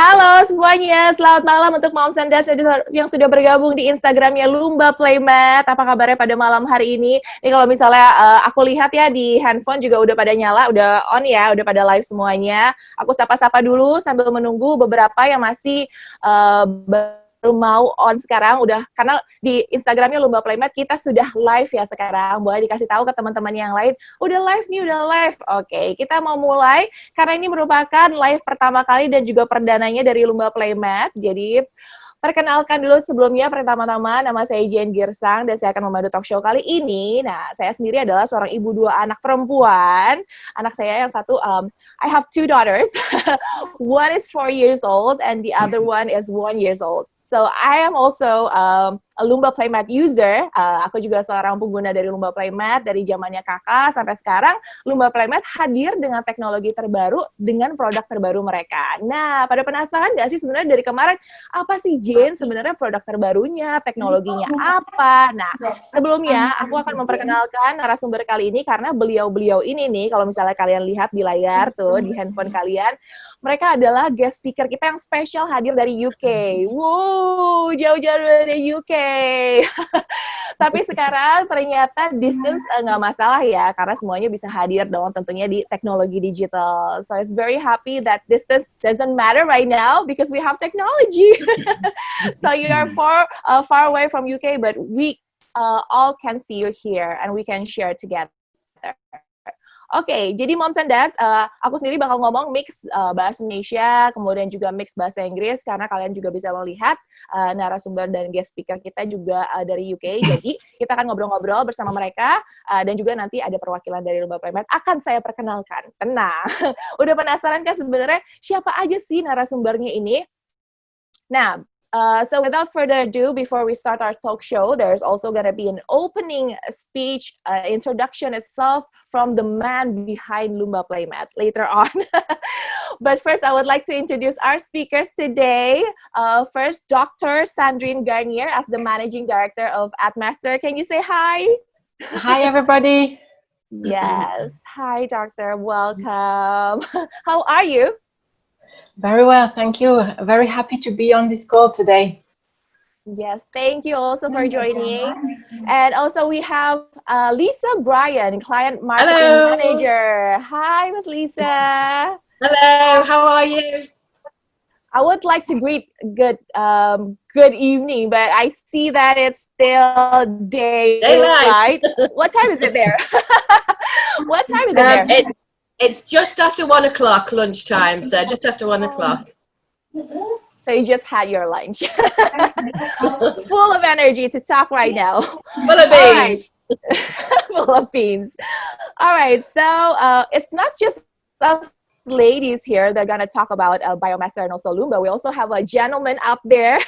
Halo semuanya, selamat malam untuk Moms and Dads yang sudah bergabung di Instagramnya Lumba Playmat. Apa kabarnya pada malam hari ini? Ini kalau misalnya aku lihat ya di handphone juga udah pada nyala, udah on ya, udah pada live semuanya. Aku sapa-sapa dulu sambil menunggu beberapa yang masih baru mau on sekarang, udah karena di Instagramnya Lumba Playmat kita sudah live ya sekarang. Boleh dikasih tahu ke teman-teman yang lain, udah live nih, udah live. Oke, kita mau mulai karena ini merupakan live pertama kali dan juga perdananya dari Lumba Playmat. Jadi perkenalkan dulu sebelumnya, pertama-tama nama saya Girsang dan saya akan memandu talk show kali ini. Nah, saya sendiri adalah seorang ibu dua anak perempuan. Anak saya yang satu, I have two daughters. One is 4 years old and the other one is 1 years old. So I am also a Lumba Playmat user. Aku juga seorang pengguna dari Lumba Playmat dari zamannya kakak sampai sekarang. Lumba Playmat hadir dengan teknologi terbaru dengan produk terbaru mereka. Nah, pada penasaran nggak sih sebenarnya dari kemarin apa sih Jane sebenarnya produk terbarunya, teknologinya apa? Nah, sebelumnya aku akan memperkenalkan narasumber kali ini karena beliau-beliau ini nih, kalau misalnya kalian lihat di layar tuh di handphone kalian, mereka adalah guest speaker kita yang spesial hadir dari UK. Wow, jauh-jauh dari UK. Tapi sekarang ternyata distance nggak masalah ya, karena semuanya bisa hadir dong tentunya di teknologi digital. So it's very happy that distance doesn't matter right now because we have technology. So you are far away from UK, but we all can see you here and we can share together. Oke, jadi Moms and Dads, aku sendiri bakal ngomong mix bahasa Indonesia, kemudian juga mix bahasa Inggris, karena kalian juga bisa melihat narasumber dan guest speaker kita juga dari UK. Jadi kita akan ngobrol-ngobrol bersama mereka, dan juga nanti ada perwakilan dari Lumba Playmat akan saya perkenalkan. Tenang, udah penasaran kan sebenarnya siapa aja sih narasumbernya ini? Nah, so without further ado, before we start our talk show, there's also going to be an opening speech, introduction itself from the man behind Lumba Playmat later on. But first, I would like to introduce our speakers today. First, Dr. Sandrine Garnier as the Managing Director of Addmaster. Can you say hi? Hi, everybody. Yes. Hi, Doctor. Welcome. How are you? Very well, thank you. Very happy to be on this call today. Yes, thank you also for joining. And also we have Lisa Bryan, Client Marketing Manager. Hi, Ms. Lisa. Hello, how are you? I would like to greet good evening, but I see that it's still daylight. What time is it there? What time is it there? It's just after 1 o'clock lunchtime, so just after 1 o'clock. So you just had your lunch. Full of energy to talk right now. Full of beans. Right. Full of beans. All right, so it's not just us ladies here that are going to talk about Biomaster and also Lumba. We also have a gentleman up there.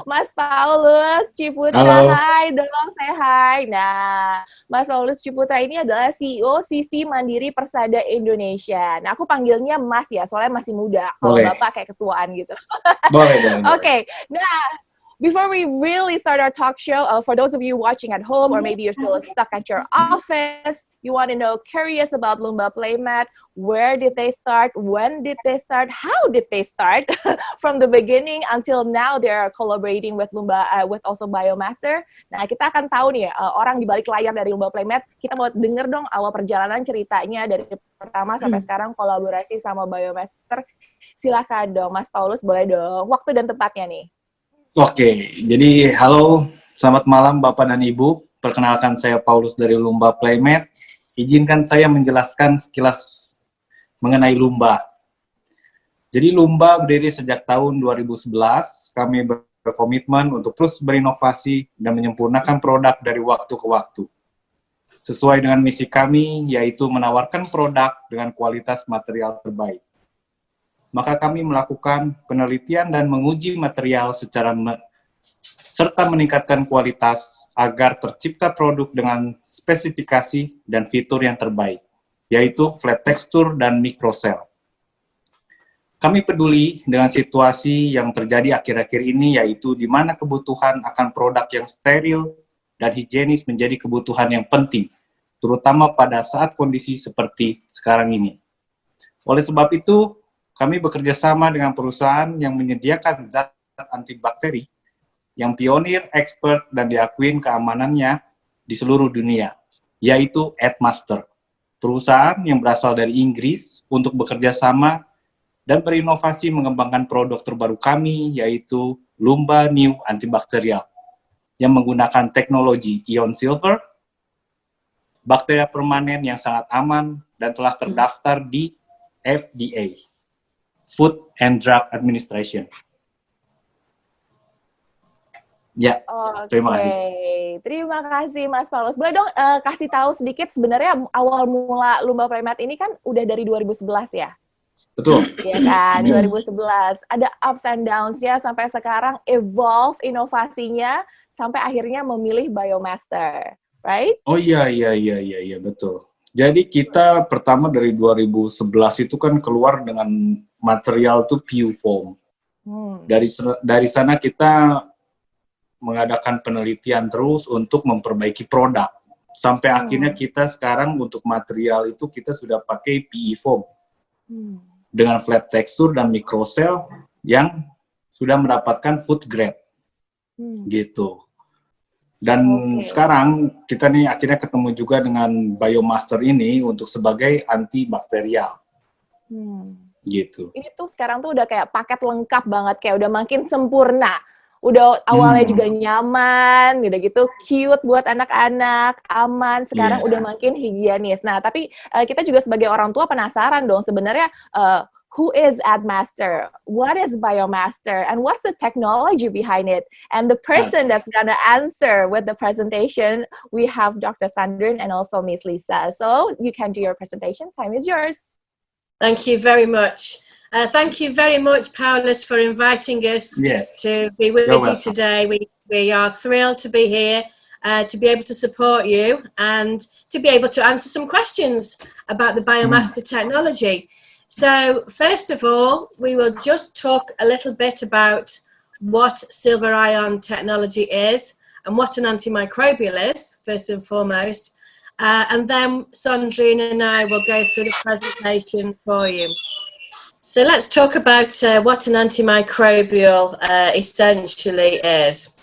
Mas Paulus Ciputra. Halo. Hai dong, say hi. Nah, Mas Paulus Ciputra ini adalah CEO CV Mandiri Persada Indonesia. Nah, aku panggilnya Mas ya, soalnya masih muda. Kalau Bapak kayak ketuaan gitu. Boleh. Okay, nah, before we really start our talk show, for those of you watching at home, or maybe you're still stuck at your office, you want to know, curious about Lumba Playmat, where did they start, when did they start, how did they start, from the beginning until now they're collaborating with Lumba, with also Biomaster. Nah, kita akan tahu nih, orang di balik layar dari Lumba Playmat, kita mau denger dong awal perjalanan ceritanya dari pertama sampai sekarang kolaborasi sama Biomaster. Silakan dong, Mas Paulus, boleh dong, waktu dan tempatnya nih. Oke, jadi halo, selamat malam Bapak dan Ibu. Perkenalkan saya Paulus dari Lumba Playmat. Izinkan saya menjelaskan sekilas mengenai Lumba. Jadi Lumba berdiri sejak tahun 2011. Kami berkomitmen untuk terus berinovasi dan menyempurnakan produk dari waktu ke waktu. Sesuai dengan misi kami, yaitu menawarkan produk dengan kualitas material terbaik. Maka kami melakukan penelitian dan menguji material serta meningkatkan kualitas agar tercipta produk dengan spesifikasi dan fitur yang terbaik, yaitu flat texture dan microcell. Kami peduli dengan situasi yang terjadi akhir-akhir ini, yaitu di mana kebutuhan akan produk yang steril dan higienis menjadi kebutuhan yang penting, terutama pada saat kondisi seperti sekarang ini. Oleh sebab itu, kami bekerja sama dengan perusahaan yang menyediakan zat antibakteri yang pionir, expert, dan diakuin keamanannya di seluruh dunia, yaitu Addmaster, perusahaan yang berasal dari Inggris untuk bekerja sama dan berinovasi mengembangkan produk terbaru kami, yaitu Lumba New Antibakterial, yang menggunakan teknologi ion silver, bakteria permanen yang sangat aman, dan telah terdaftar di FDA, Food and Drug Administration. Ya, terima kasih. Terima kasih Mas Paulus. Boleh dong kasih tahu sedikit sebenarnya awal mula Lumba Playmat ini kan udah dari 2011 ya? Betul. Iya kan, 2011. Ada ups and downs-nya sampai sekarang evolve inovasinya sampai akhirnya memilih Biomaster, right? Oh iya, betul. Jadi kita pertama dari 2011 itu kan keluar dengan material tuh PU foam. Dari sana kita mengadakan penelitian terus untuk memperbaiki produk. Sampai akhirnya kita sekarang untuk material itu kita sudah pakai PE foam. Dengan flat texture dan microcell yang sudah mendapatkan food grade. Gitu. Dan sekarang kita nih akhirnya ketemu juga dengan Biomaster ini untuk sebagai antibakterial. Gitu. Ini tuh sekarang tuh udah kayak paket lengkap banget, kayak udah makin sempurna. Udah awalnya juga nyaman, udah gitu cute buat anak-anak, aman, sekarang udah makin higienis. Nah, tapi kita juga sebagai orang tua penasaran dong sebenarnya who is Addmaster? What is Biomaster? And what's the technology behind it? And the person that's gonna answer with the presentation, we have Dr. Sandrine and also Miss Lisa. So you can do your presentation. Time is yours. Thank you very much. Thank you very much, Paulus, for inviting us to be with you today. We are thrilled to be here, to be able to support you and to be able to answer some questions about the Biomaster technology. So, first of all, we will just talk a little bit about what silver ion technology is and what an antimicrobial is, first and foremost. And then Sandrine and I will go through the presentation for you. So let's talk about what an antimicrobial essentially is.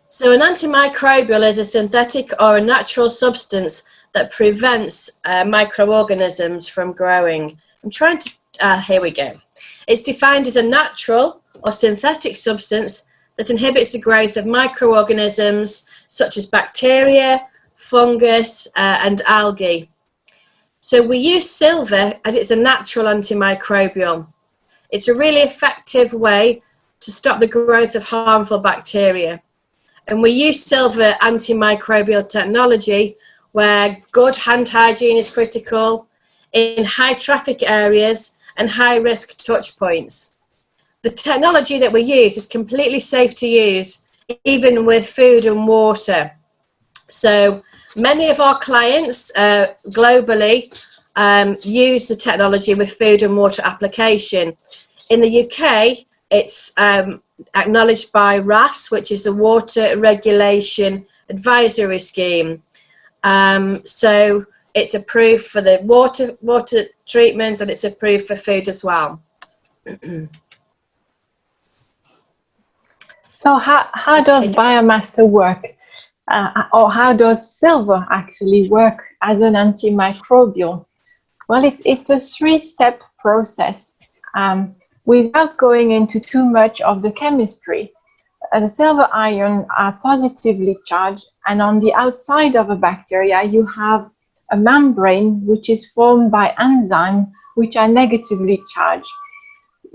So an antimicrobial is a synthetic or a natural substance that prevents microorganisms from growing. I'm trying to, here we go. It's defined as a natural or synthetic substance that inhibits the growth of microorganisms such as bacteria, fungus, and algae. So we use silver as it's a natural antimicrobial. It's a really effective way to stop the growth of harmful bacteria. And we use silver antimicrobial technology where good hand hygiene is critical, in high traffic areas and high risk touch points. The technology that we use is completely safe to use, even with food and water. So many of our clients globally use the technology with food and water application. In the UK, it's acknowledged by RAS, which is the Water Regulation Advisory Scheme. So it's approved for the water treatment and it's approved for food as well. So how does Biomaster work? Or how does silver actually work as an antimicrobial? Well, it's a three-step process. Without going into too much of the chemistry, the silver ions are positively charged, and on the outside of a bacteria, you have a membrane which is formed by enzymes which are negatively charged.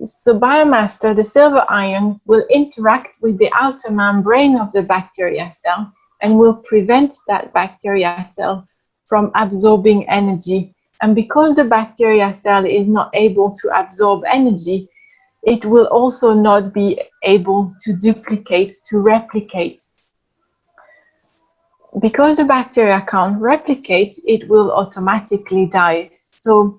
So Biomaster, the silver ion, will interact with the outer membrane of the bacteria cell and will prevent that bacteria cell from absorbing energy. And because the bacteria cell is not able to absorb energy, it will also not be able to duplicate, to replicate. Because the bacteria can't replicate, it will automatically die. So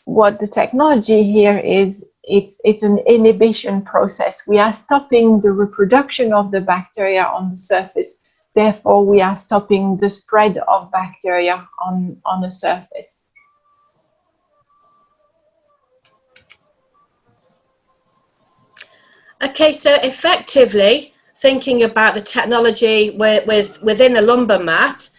what the technology here is, it's an inhibition process. We are stopping the reproduction of the bacteria on the surface. Therefore, we are stopping the spread of bacteria on the surface. Okay, so effectively, thinking about the technology within a lumber mat,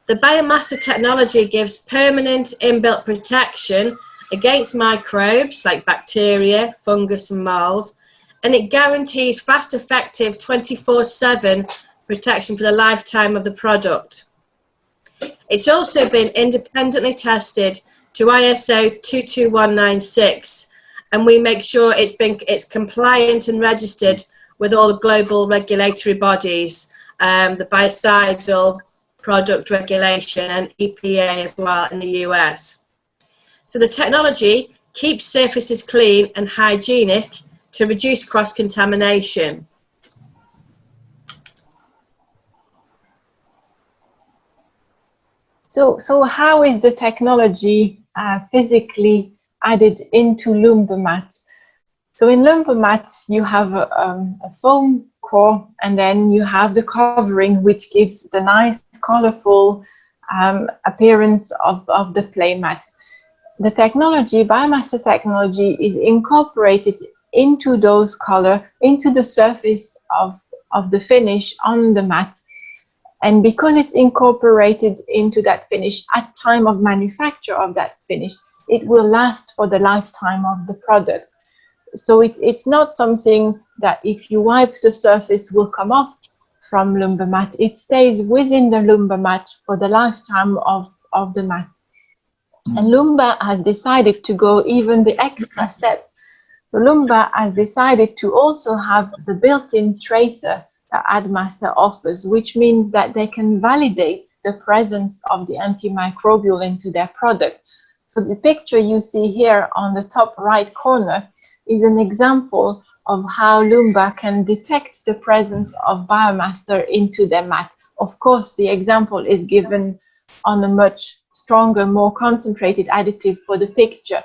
the Biomaster technology gives permanent inbuilt protection against microbes like bacteria, fungus and mold, and it guarantees fast, effective 24/7 protection for the lifetime of the product. It's also been independently tested to ISO 22196, and we make sure it's compliant and registered with all the global regulatory bodies, the Biocidal Product Regulation and EPA as well in the US. So the technology keeps surfaces clean and hygienic to reduce cross-contamination. So how is the technology physically added into Lumba mat? So in Lumba mat, you have a foam core, and then you have the covering, which gives the nice, colorful appearance of the Playmat. The technology, Biomaster technology, is incorporated into those color, into the surface of the finish on the mat. And because it's incorporated into that finish at time of manufacture of that finish, it will last for the lifetime of the product. So it's not something that if you wipe the surface will come off from Lumba mat. It stays within the Lumba mat for the lifetime of the mat. And Lumba has decided to go even the extra step. So Lumba has decided to also have the built-in tracer that Addmaster offers, which means that they can validate the presence of the antimicrobial into their product. So the picture you see here on the top right corner is an example of how Lumba can detect the presence of Biomaster into their mat. Of course, the example is given on a much stronger, more concentrated additive for the picture,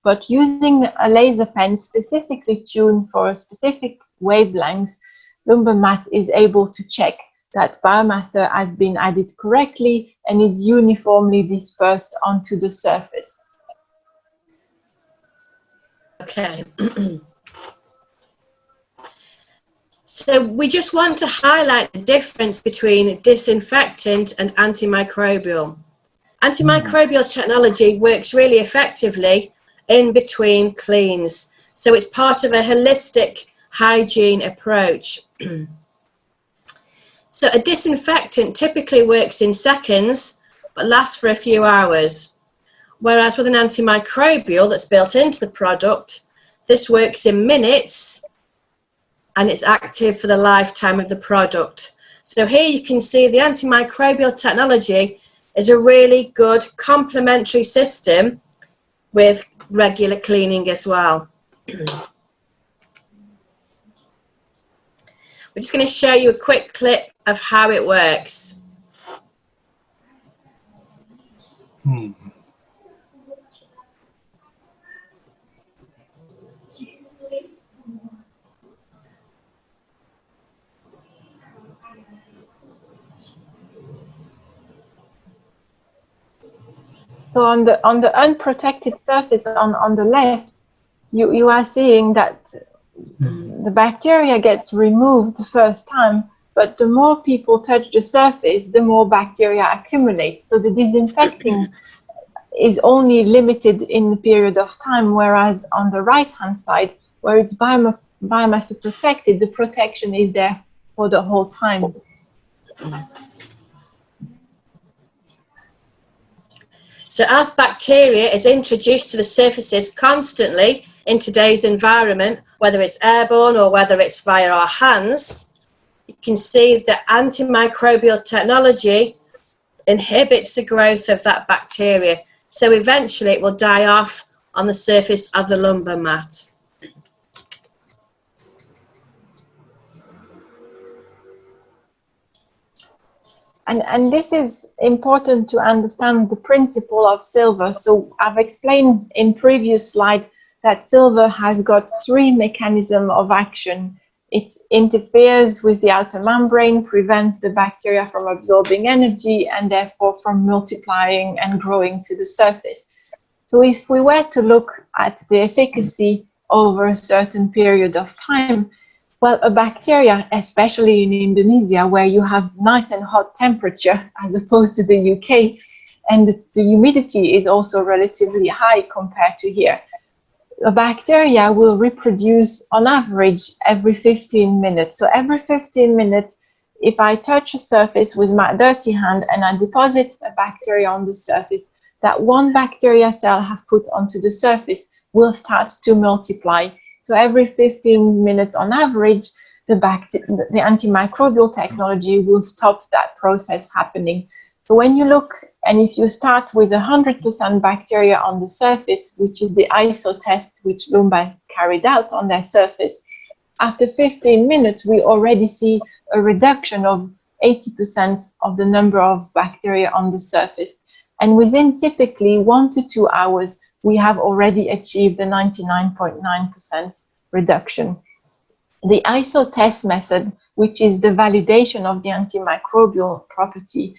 but using a laser pen specifically tuned for a specific wavelength, Lumba mat is able to check that Biomaster has been added correctly and is uniformly dispersed onto the surface. Okay. So we just want to highlight the difference between disinfectant and antimicrobial. Antimicrobial technology works really effectively in between cleans. So it's part of a holistic hygiene approach. So a disinfectant typically works in seconds, but lasts for a few hours. Whereas with an antimicrobial that's built into the product, this works in minutes and it's active for the lifetime of the product. So here you can see the antimicrobial technology is a really good complementary system with regular cleaning as well. We're just going to show you a quick clip of how it works. So on the unprotected surface on the left, you are seeing that the bacteria gets removed the first time, but the more people touch the surface, the more bacteria accumulates. So the disinfecting is only limited in the period of time, whereas on the right-hand side, where it's Biomaster protected, the protection is there for the whole time. So as bacteria is introduced to the surfaces constantly in today's environment, whether it's airborne or whether it's via our hands, you can see that antimicrobial technology inhibits the growth of that bacteria. So eventually it will die off on the surface of the lumber mat. And this is important to understand the principle of silver. So I've explained in previous slide that silver has got 3 mechanisms of action. It interferes with the outer membrane, prevents the bacteria from absorbing energy, and therefore from multiplying and growing to the surface. So if we were to look at the efficacy over a certain period of time, Well, a bacteria, especially in Indonesia, where you have nice and hot temperature as opposed to the UK, and the humidity is also relatively high compared to here. A bacteria will reproduce on average every 15 minutes. So every 15 minutes, if I touch a surface with my dirty hand and I deposit a bacteria on the surface, that one bacteria cell I have put onto the surface will start to multiply. So every 15 minutes on average, the antimicrobial technology will stop that process happening. So when you look, and if you start with 100% bacteria on the surface, which is the ISO test which Lumba carried out on their surface, after 15 minutes, we already see a reduction of 80% of the number of bacteria on the surface. And within typically 1 to 2 hours, we have already achieved a 99.9% reduction. The ISO test method, which is the validation of the antimicrobial property,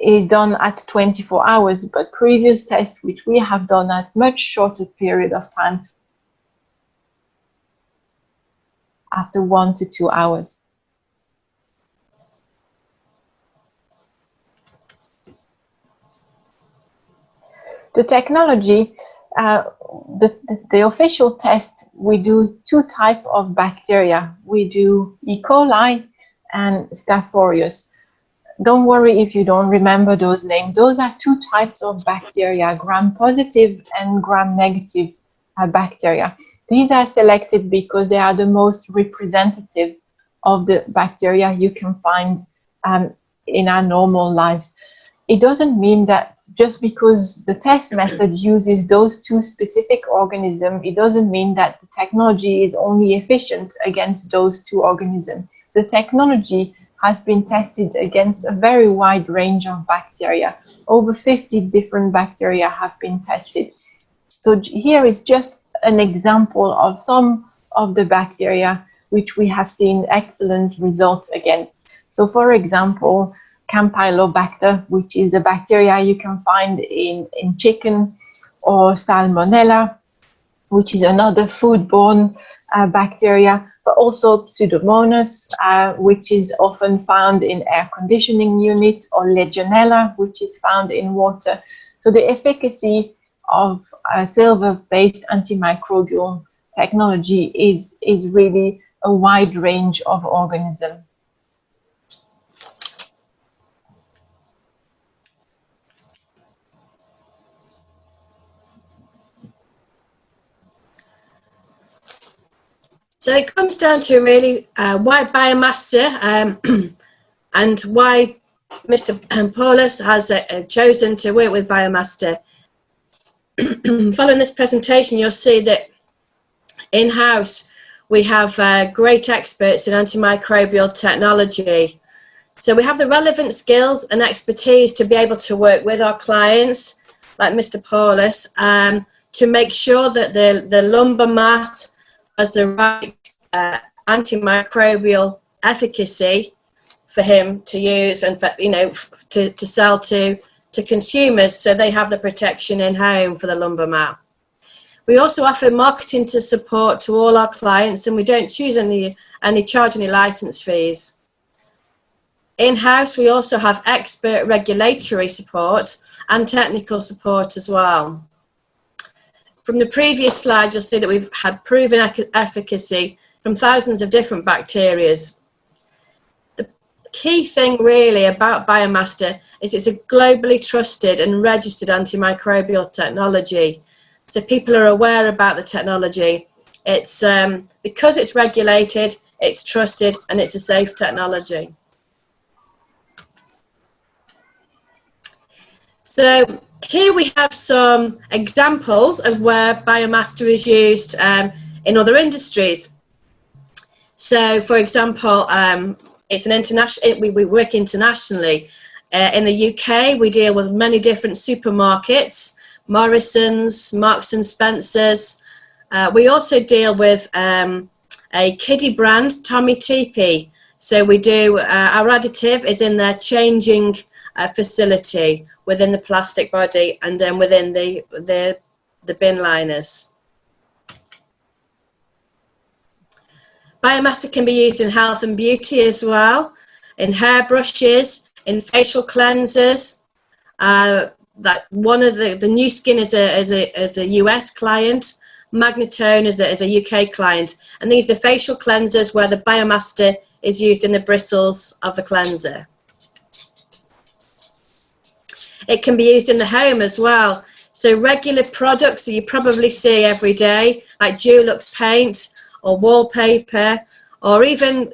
is done at 24 hours, but previous tests which we have done at much shorter period of time, after 1 to 2 hours. The technology, the official test, we do 2 types of bacteria. We do E. coli and Staph aureus. Don't worry if you don't remember those names. Those are 2 types of bacteria, gram-positive and gram-negative bacteria. These are selected because they are the most representative of the bacteria you can find in our normal lives. It doesn't mean that just because the test method uses those 2 specific organisms, it doesn't mean that the technology is only efficient against those 2 organisms. The technology has been tested against a very wide range of bacteria. Over 50 different bacteria have been tested. So here is just an example of some of the bacteria which we have seen excellent results against. So for example, Campylobacter, which is a bacteria you can find in chicken, or Salmonella, which is another foodborne bacteria, but also Pseudomonas, which is often found in air conditioning unit, or Legionella, which is found in water. So the efficacy of silver-based antimicrobial technology is really a wide range of organisms. So it comes down to really why Biomaster and why Mr. Paulus has chosen to work with Biomaster. Following this presentation, you'll see that in-house we have great experts in antimicrobial technology. So we have the relevant skills and expertise to be able to work with our clients, like Mr. Paulus, to make sure that the Lumba mat has the right antimicrobial efficacy for him to use and for, to sell to consumers, so they have the protection in home for the Lumba mat. We also offer marketing to support to all our clients, and we don't choose charge any license fees. In-house, we also have expert regulatory support and technical support as well. From the previous slide, you'll see that we've had proven efficacy from thousands of different bacteria. The key thing really about Biomaster is it's a globally trusted and registered antimicrobial technology. So people are aware about the technology. It's because it's regulated, it's trusted, and it's a safe technology. So here we have some examples of where Biomaster is used in other industries. So, for example, it's an international. We work internationally. In the UK, we deal with many different supermarkets, Morrisons, Marks and Spencers. We also deal with a kiddie brand, Tommy Teepee. So we do our additive is in their changing facility within the plastic body, and then within the bin liners. Biomaster can be used in health and beauty as well, in hair brushes, in facial cleansers. That one of the new skin is a US client, Magnetone is a UK client, and these are facial cleansers where the Biomaster is used in the bristles of the cleanser. It can be used in the home as well. So regular products that you probably see every day, like Dulux paint or wallpaper, or even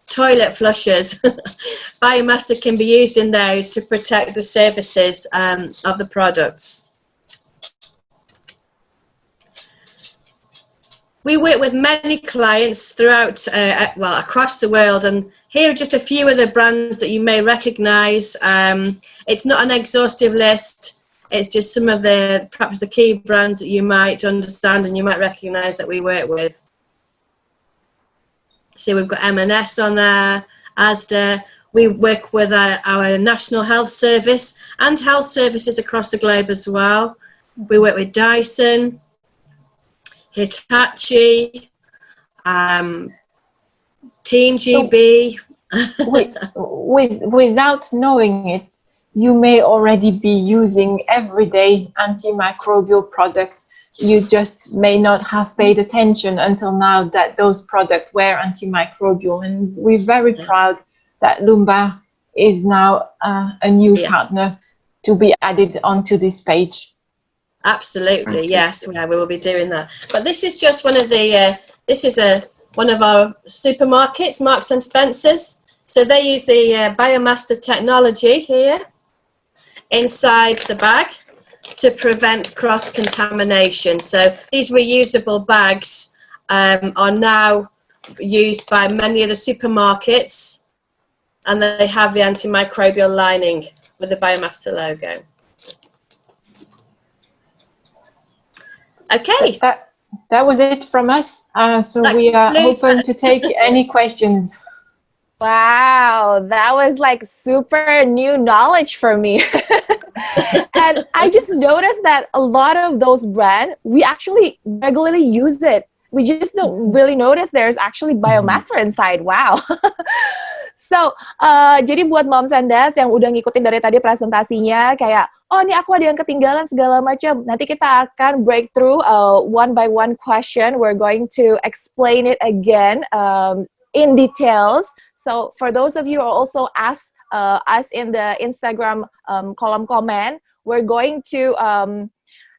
toilet flushers. Biomaster can be used in those to protect the surfaces of the products. We work with many clients throughout, well, across the world, and here are just a few of the brands that you may recognise. It's not an exhaustive list. It's just some of the, perhaps the key brands that you might understand and you might recognise that we work with. So we've got M&S on there, Asda. We work with our National Health Service and health services across the globe as well. We work with Dyson, Hitachi, Team GB. Without knowing it, you may already be using everyday antimicrobial products. You just may not have paid attention until now that those products were antimicrobial. And we're very proud that Lumba is now a new partner to be added onto this page. Absolutely, yes, we will be doing that. But this is just one of the, this is one of our supermarkets, Marks and Spencer's. So they use the Biomaster technology here inside the bag to prevent cross-contamination. So these reusable bags are now used by many of the supermarkets, and they have the antimicrobial lining with the Biomaster logo. Okay. That was it from us. So That we are concludes open to take any questions. Wow, that was like super new knowledge for me. And I just noticed that a lot of those brands, we actually regularly use it. We just don't really notice there's actually Biomaster inside. Wow. So, jadi buat moms and dads yang udah ngikutin dari tadi presentasinya, kayak, oh ini aku ada yang ketinggalan segala macam. Nanti kita akan break through one by one question. We're going to explain it again in details. So, for those of you who also ask us in the Instagram column comment, we're going to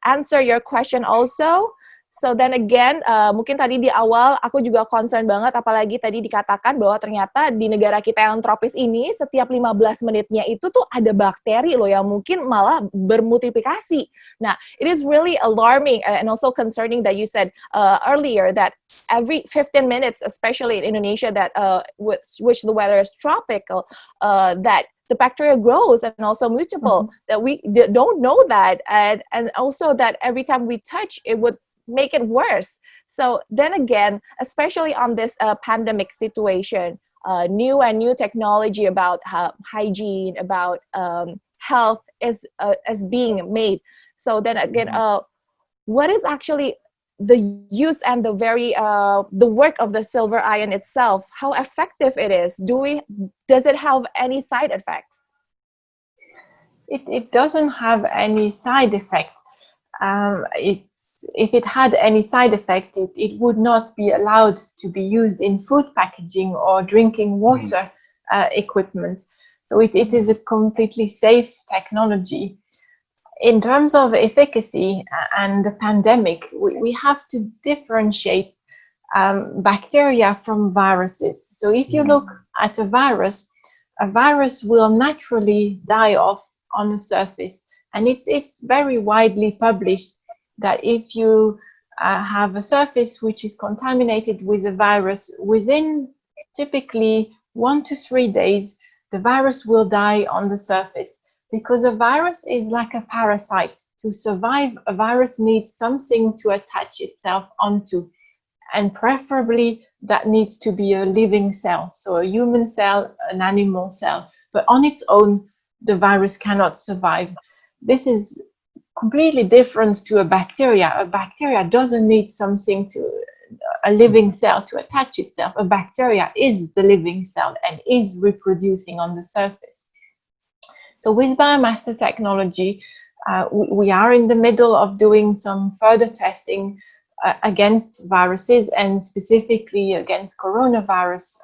answer your question also. So then again, mungkin tadi di awal aku juga concern banget, apalagi tadi dikatakan bahwa ternyata di negara kita yang tropis ini, setiap 15 menitnya itu tuh ada bakteri loh yang mungkin malah bermultiplikasi. Nah, it is really alarming and also concerning that you said earlier that every 15 minutes, especially in Indonesia, that which the weather is tropical, that the bacteria grows and also mutable, that we don't know that, and also that every time we touch, it would make it worse. So then again, especially on this pandemic situation, new technology about hygiene, about health is being made. So then again, what is actually the use and the work of the silver iron itself? How effective it is? Does it have any side effects? It doesn't have any side effect. If it had any side effect, it would not be allowed to be used in food packaging or drinking water equipment. So it is a completely safe technology. In terms of efficacy and the pandemic, we have to differentiate bacteria from viruses. So if you look at a virus will naturally die off on the surface. And it's very widely published that if you have a surface which is contaminated with a virus, within typically 1 to 3 days, the virus will die on the surface, because a virus is like a parasite. To survive, a virus needs something to attach itself onto, and preferably that needs to be a living cell, so a human cell, an animal cell. But on its own, the virus cannot survive. This is completely different to a bacteria. A bacteria doesn't need something to a living cell to attach itself. A bacteria is the living cell and is reproducing on the surface. So with Biomaster technology, we are in the middle of doing some further testing against viruses, and specifically against coronavirus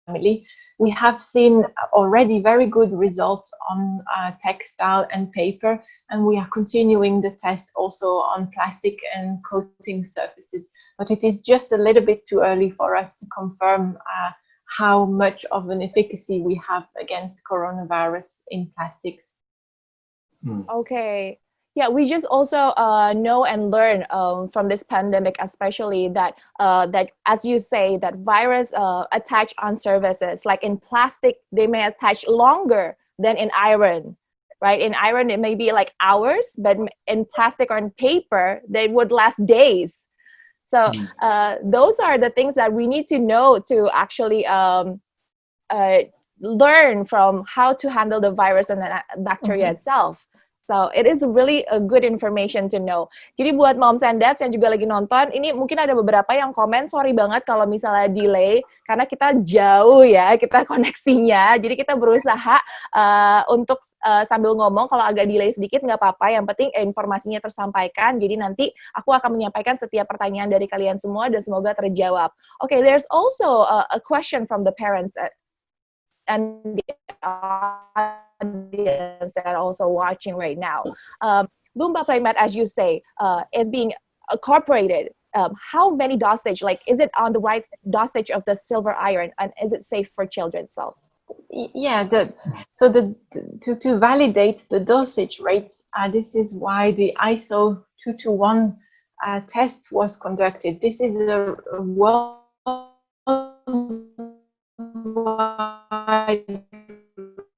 family. We have seen already very good results on textile and paper, and we are continuing the test also on plastic and coating surfaces. But it is just a little bit too early for us to confirm how much of an efficacy we have against coronavirus in plastics. Okay. Yeah, we just also know and learn from this pandemic, especially that that, as you say, that virus attach on surfaces. Like in plastic, they may attach longer than in iron, right? In iron, it may be like hours, but in plastic or in paper, they would last days. So those are the things that we need to know to actually learn from how to handle the virus and the bacteria itself. So it is really a good information to know. Jadi buat moms and dads yang juga lagi nonton, ini mungkin ada beberapa yang komen, sorry banget kalau misalnya delay, karena kita jauh ya, kita koneksinya. Jadi kita berusaha untuk sambil ngomong, kalau agak delay sedikit nggak apa-apa, yang penting informasinya tersampaikan. Jadi nanti aku akan menyampaikan setiap pertanyaan dari kalian semua dan semoga terjawab. Okay, there's also a question from the parents and the audience that are also watching right now. Lumba Playmat, as you say, is being incorporated. How many dosage, like is it on the right dosage of the silver iron, and is it safe for children's cells? Yeah, to validate the dosage rates, this is why the ISO 221 test was conducted. This is a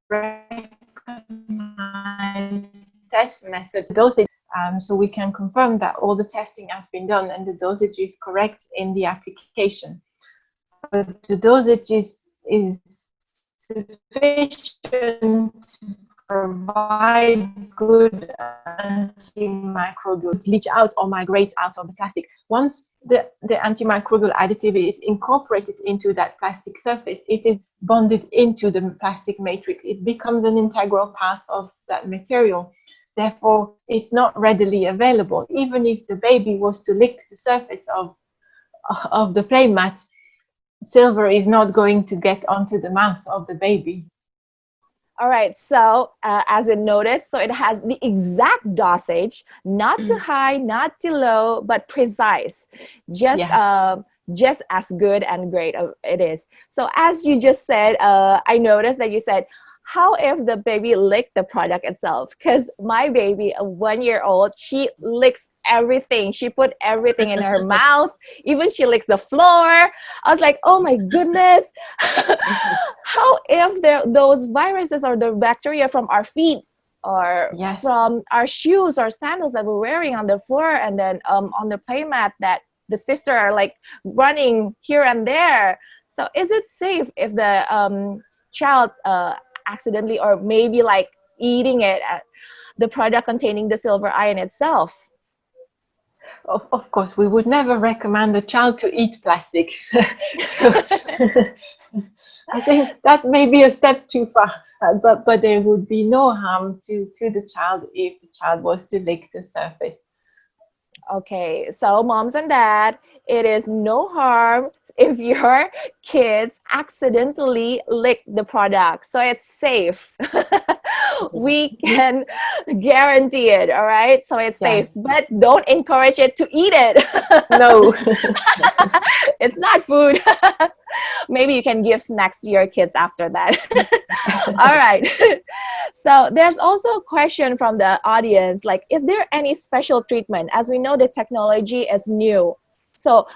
recognized test method dosage, so we can confirm that all the testing has been done and the dosage is correct in the application. But the dosage is sufficient to provide good antimicrobial leach out or migrate out of the plastic. Once the antimicrobial additive is incorporated into that plastic surface, it is bonded into the plastic matrix. It becomes an integral part of that material. Therefore, it's not readily available. Even if the baby was to lick the surface of the playmat, silver is not going to get onto the mouth of the baby. All right, so as it noticed, so it has the exact dosage, not too high, not too low, but precise. Just as good and great it is. So as you just said, I noticed that you said, how if the baby licked the product itself? Because my baby, a 1-year-old, she licks everything. She put everything in her mouth. Even she licks the floor. I was like, oh my goodness. How if those viruses or the bacteria from our feet or from our shoes or sandals that we're wearing on the floor, and then on the playmat that the sister are like running here and there. So is it safe if the child accidentally or maybe like eating it, the product containing the silver iron itself? Of course, we would never recommend a child to eat plastic. So, I think that may be a step too far, but there would be no harm to the child if the child was to lick the surface. Okay, so moms and dad, it is no harm if your kids accidentally lick the product. So it's safe. We can guarantee it, all right? So it's safe, but don't encourage it to eat it. No. It's not food. Maybe you can give snacks to your kids after that. All right. So there's also a question from the audience, like, is there any special treatment? As we know, the technology is new. So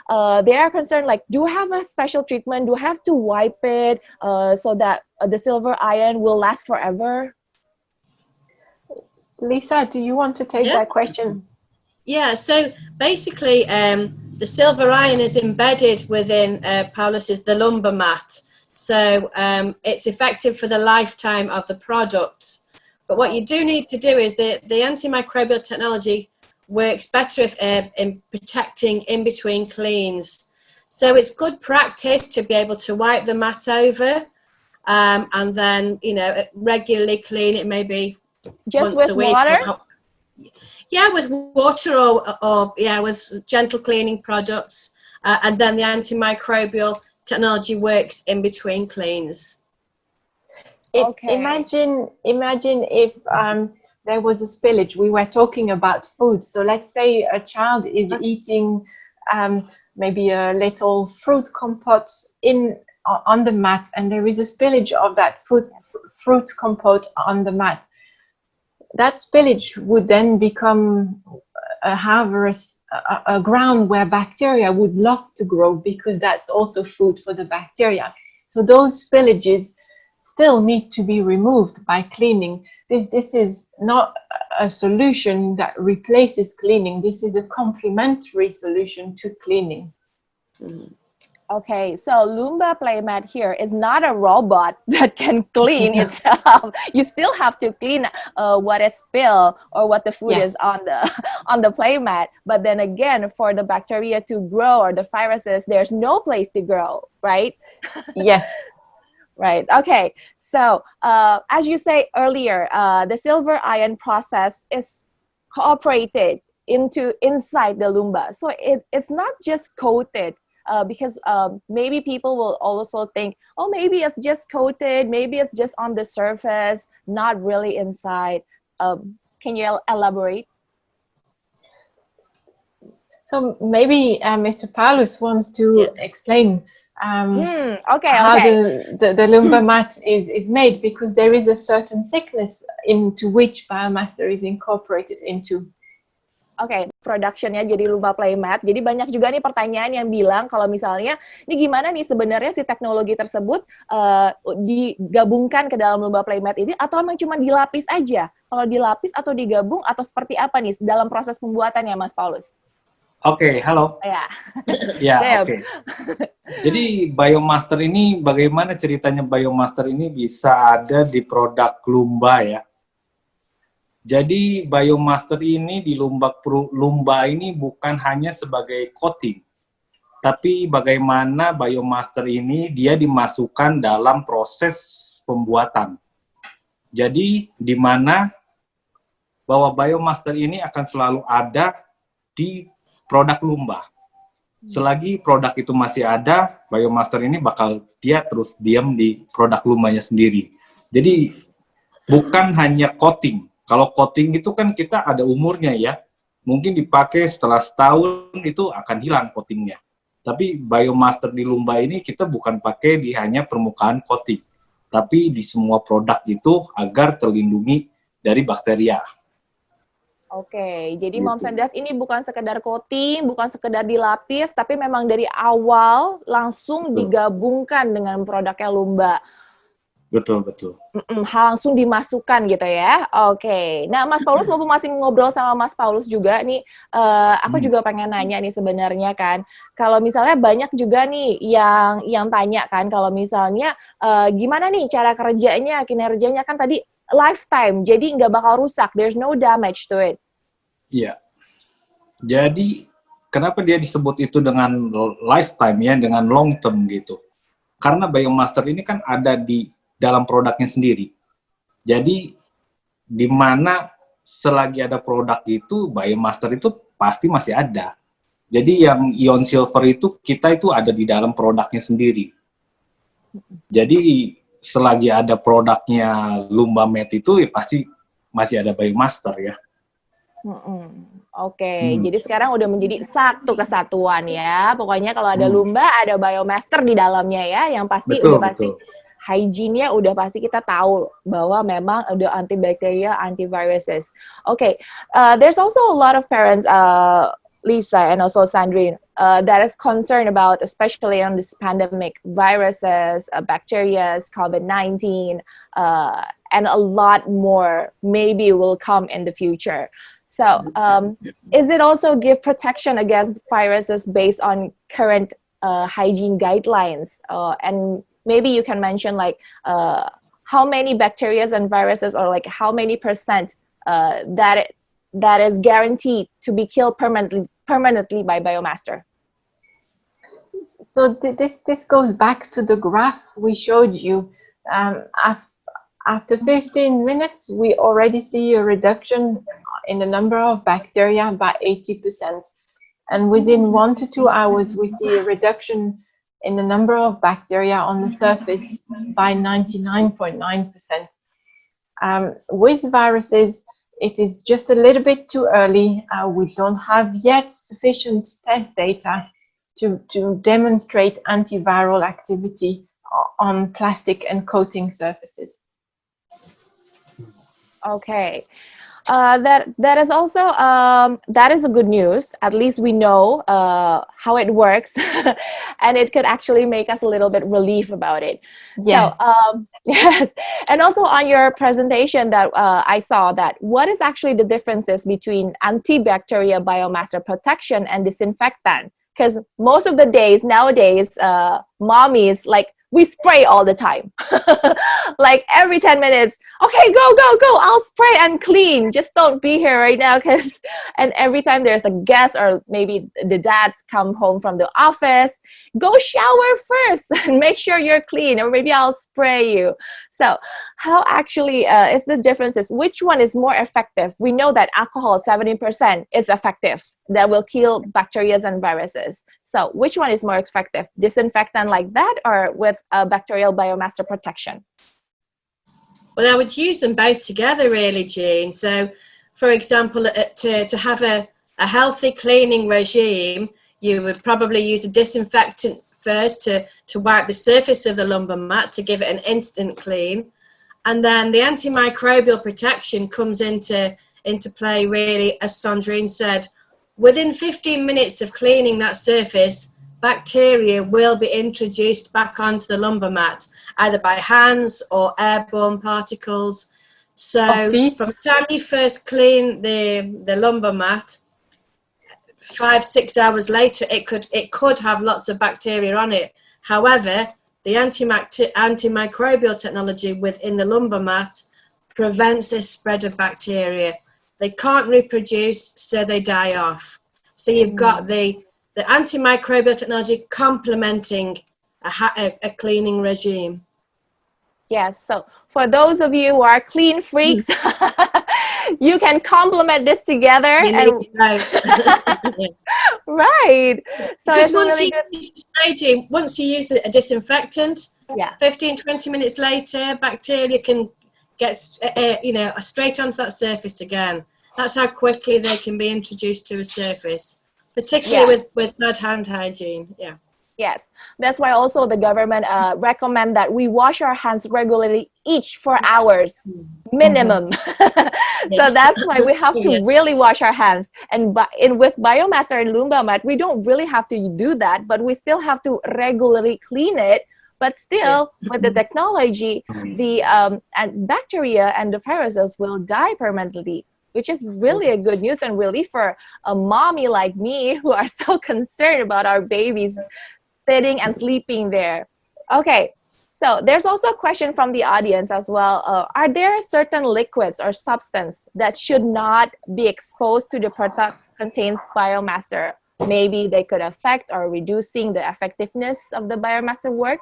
they are concerned, like, do you have a special treatment? Do you have to wipe it so that the silver iron will last forever? Lisa, do you want to take that question? Yeah, so basically the silver iron is embedded within Paulus's the Lumba mat. So it's effective for the lifetime of the product. But what you do need to do is the antimicrobial technology works better if in protecting in between cleans. So it's good practice to be able to wipe the mat over, and then, you know, regularly clean it, maybe Just once with a week. water? Yeah, with water or yeah, with gentle cleaning products, and then the antimicrobial technology works in between cleans. Okay. Imagine if there was a spillage. We were talking about food. So let's say a child is eating maybe a little fruit compote on the mat, and there is a spillage of that fruit compote on the mat. That spillage would then become a ground where bacteria would love to grow, because that's also food for the bacteria. So those spillages still need to be removed by cleaning. This is not a solution that replaces cleaning. This is a complementary solution to cleaning. Okay, so Lumba Playmat here is not a robot that can clean itself. You still have to clean what is spilled or what the food is on the playmat. But then again, for the bacteria to grow or the viruses, there's no place to grow, right? Yes. Right. Okay. So as you say earlier, the silver ion process is cooperated inside the Lumba. So it's not just coated. Because maybe people will also think, oh, maybe it's just coated, maybe it's just on the surface, not really inside. Can you elaborate? So maybe Mr. Paulus wants to explain how the Lumba mat is made, because there is a certain thickness into which Biomaster is incorporated into. Oke, production-nya jadi Lumba Playmat. Jadi banyak juga nih pertanyaan yang bilang kalau misalnya, ini gimana nih sebenarnya si teknologi tersebut digabungkan ke dalam Lumba Playmat ini, atau memang cuma dilapis aja? Kalau dilapis atau digabung, atau seperti apa nih dalam proses pembuatannya, Mas Paulus? Oke, halo. Ya. Ya, oke. Jadi Biomaster ini, bagaimana ceritanya Biomaster ini bisa ada di produk Lumba ya? Jadi Biomaster ini di Lumba ini bukan hanya sebagai coating, tapi bagaimana Biomaster ini dia dimasukkan dalam proses pembuatan. Jadi di mana bahwa Biomaster ini akan selalu ada di produk Lumba. Selagi produk itu masih ada, Biomaster ini bakal dia terus diam di produk Lumbanya sendiri. Jadi bukan hanya coating. Kalau coating itu kan kita ada umurnya ya, mungkin dipakai setelah setahun itu akan hilang coatingnya. Tapi Biomaster di Lumba ini kita bukan pakai di hanya permukaan coating, tapi di semua produk itu agar terlindungi dari bakteria. Oke, jadi Moms and Dads ini bukan sekedar coating, bukan sekedar dilapis, tapi memang dari awal langsung digabungkan dengan produknya Lumba. Betul. Langsung dimasukkan gitu ya. Oke. Nah, Mas Paulus, mumpung masih ngobrol sama Mas Paulus juga nih, aku juga pengen nanya nih sebenarnya kan, kalau misalnya banyak juga nih yang tanya kan, kalau misalnya gimana nih cara kerjanya, kinerjanya, kan tadi lifetime, jadi nggak bakal rusak, there's no damage to it. Iya. Jadi kenapa dia disebut itu dengan lifetime ya, dengan long term gitu? Karena Biomaster ini kan ada di dalam produknya sendiri. Jadi di mana selagi ada produk itu, Biomaster itu pasti masih ada. Jadi yang ion silver itu kita itu ada di dalam produknya sendiri. Jadi selagi ada produknya Lumba Mat itu ya pasti masih ada Biomaster ya. Oke, jadi sekarang udah menjadi satu kesatuan ya. Pokoknya kalau ada Lumba, ada Biomaster di dalamnya ya. Yang pasti pasti hygiene-nya udah pasti kita tahu bahwa memang ada antibacterial, antiviruses. Okay, there's also a lot of parents, Lisa and also Sandrine, that is concerned about, especially on this pandemic, viruses, bacteria, COVID-19, and a lot more maybe will come in the future. So, is it also give protection against viruses based on current hygiene guidelines? And maybe you can mention like how many bacteria and viruses, or like how many percent that is guaranteed to be killed permanently by Biomaster. So this goes back to the graph we showed you. After 15 minutes, we already see a reduction in the number of bacteria by 80%. And within 1 to 2 hours, we see a reduction in the number of bacteria on the surface by 99.9%. With viruses, it is just a little bit too early. We don't have yet sufficient test data to demonstrate antiviral activity on plastic and coating surfaces. Okay. That is also that is a good news. At least we know how it works, and it could actually make us a little bit relief about it. Yes. So yes, and also on your presentation that I saw that what is actually the differences between antibacterial biomaster protection and disinfectant? Because most of the days nowadays, mommies like we spray all the time. Like every 10 minutes, okay, go, I'll spray and clean. Just don't be here right now. And every time there's a guest or maybe the dads come home from the office, go shower first and make sure you're clean, or maybe I'll spray you. So how actually is the differences? Which one is more effective? We know that alcohol 70% is effective. That will kill bacteria and viruses. So which one is more effective? Disinfectant like that or with bacterial biomaster protection? Well, I would use them both together really, Jean. So, for example, to have a healthy cleaning regime, you would probably use a disinfectant first to wipe the surface of the lumber mat to give it an instant clean. And then the antimicrobial protection comes into play really, as Sandrine said. Within 15 minutes of cleaning that surface, bacteria will be introduced back onto the lumber mat, either by hands or airborne particles. So from the time you first clean the lumber mat, 5-6 hours later, it could have lots of bacteria on it. However, the antimicrobial technology within the lumber mat prevents this spread of bacteria. They can't reproduce, so they die off. So you've got the antimicrobial technology complementing a cleaning regime. Yes, so for those of you who are clean freaks, you can complement this together. Right. So because once you use a disinfectant, 15-20 minutes later, bacteria can get straight onto that surface again. That's how quickly they can be introduced to a surface, particularly with bad hand hygiene. Yeah. Yes, that's why also the government recommend that we wash our hands regularly, each 4 hours minimum. So that's why we have to really wash our hands. And with Biomaster and Lumba mat, we don't really have to do that, but we still have to regularly clean it. But still, with the technology, the bacteria and the viruses will die permanently, which is really a good news and relief for a mommy like me who are so concerned about our babies sitting and sleeping there. Okay, so there's also a question from the audience as well. Are there certain liquids or substance that should not be exposed to the product contains Biomaster? Maybe they could affect or reducing the effectiveness of the Biomaster work?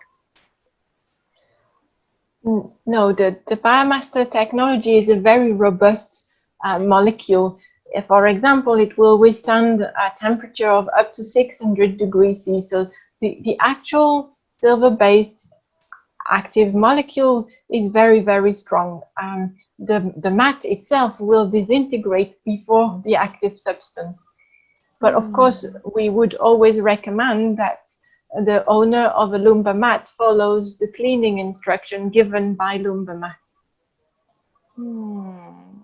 No, the Biomaster technology is a very robust molecule. For example, it will withstand a temperature of up to 600 degrees C. So the actual silver-based active molecule is very, very strong. The mat itself will disintegrate before the active substance. But of course, we would always recommend that the owner of a Lumba mat follows the cleaning instruction given by Lumba mat.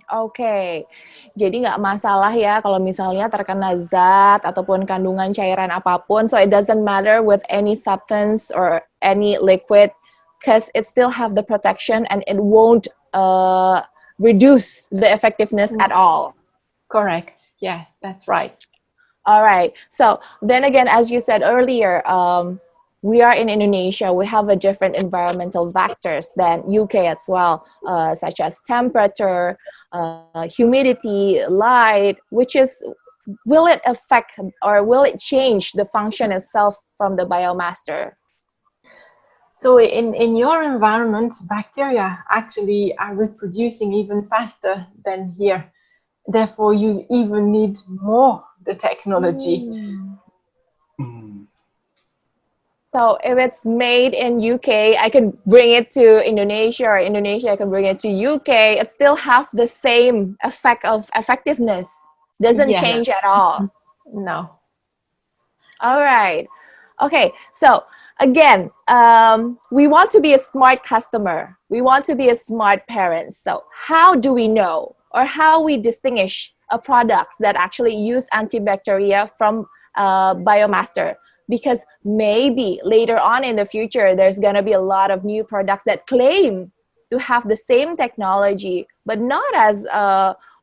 Oke, jadi nggak masalah ya kalau misalnya terkena zat ataupun kandungan cairan apapun. So it doesn't matter with any substance or any liquid, because it still have the protection and it won't reduce the effectiveness at all. Correct. Yes, that's right. All right. So then again, as you said earlier, we are in Indonesia. We have a different environmental factors than UK as well, such as temperature, humidity, light, which is, will it affect or will it change the function itself from the Biomaster? So in your environment, bacteria actually are reproducing even faster than here. Therefore, you even need more the technology. So if it's made in UK, I can bring it to Indonesia, or Indonesia, I can bring it to UK. It still have the same effectiveness. Doesn't Yeah. change at all. No. All right. Okay. So again, we want to be a smart customer. We want to be a smart parent. So how do we know, or how we distinguish a products that actually use antibacteria from Biomaster? Because maybe later on in the future, there's going to be a lot of new products that claim to have the same technology, but not as